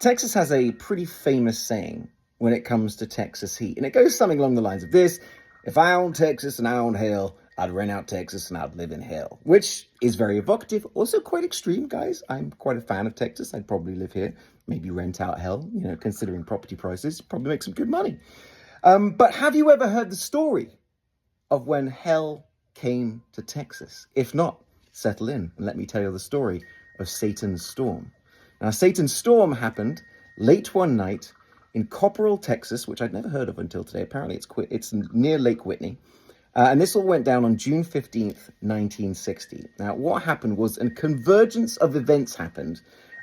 Texas has a pretty famous saying when it comes to Texas heat, and it goes something along the lines of this: if I owned Texas and I owned hell, I'd rent out Texas and I'd live in hell, which is very evocative, also quite extreme, guys. I'm quite a fan of Texas. I'd probably live here, maybe rent out hell, considering property prices, probably make some good money. But have you ever heard the story of when hell came to Texas? If not, settle in and let me tell you the story of Satan's Storm. Now, Satan's Storm happened late one night in Copperell, Texas, which I'd never heard of until today. Apparently, it's near Lake Whitney. And this all went down on June 15th, 1960. Now, what happened was a convergence of events happened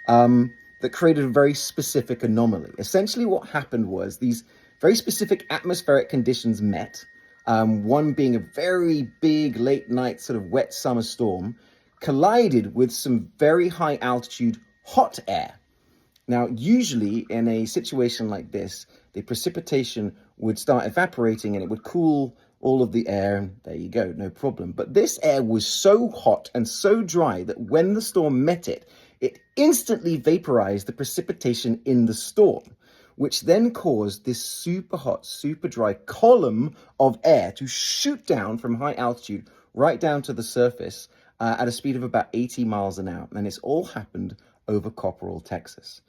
that created a very specific anomaly. Essentially, what happened was these very specific atmospheric conditions met, one being a very big late night sort of wet summer storm, collided with some very high altitude hot air. Now, usually in a situation like this, the precipitation would start evaporating and it would cool all of the air, and there you go, no problem. But this air was so hot and so dry that when the storm met it, it instantly vaporized the precipitation in the storm, which then caused this super hot, super dry column of air to shoot down from high altitude right down to the surface at a speed of about 80 miles an hour. And this all happened over Copperell, Texas.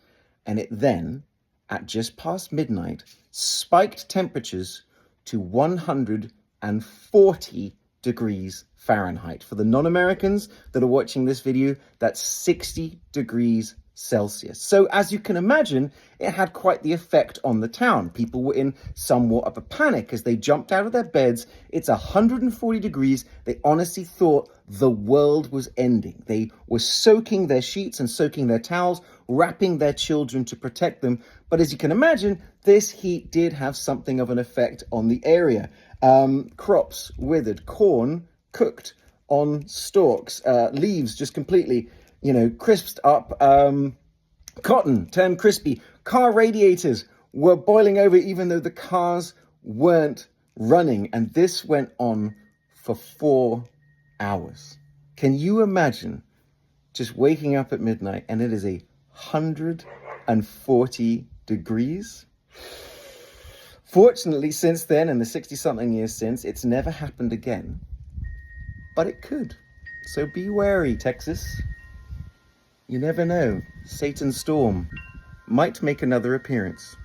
And it then, at just past midnight, spiked temperatures to 140 degrees Fahrenheit. For the non-Americans that are watching this video, that's 60 degrees Celsius. So as you can imagine, it had quite the effect on the town. People were in somewhat of a panic as they jumped out of their beds. It's 140 degrees. They honestly thought the world was ending. They were soaking their sheets and soaking their towels, wrapping their children to protect them. But as you can imagine, this heat did have something of an effect on the area. Crops withered, corn cooked on stalks, leaves just completely crisped up, cotton turned crispy. Car radiators were boiling over even though the cars weren't running. And this went on for 4 hours. Can you imagine just waking up at midnight and it is 140 degrees? Fortunately, since then, and the 60-something years since, it's never happened again. But it could. So be wary, Texas. You never know. Satan's Storm might make another appearance.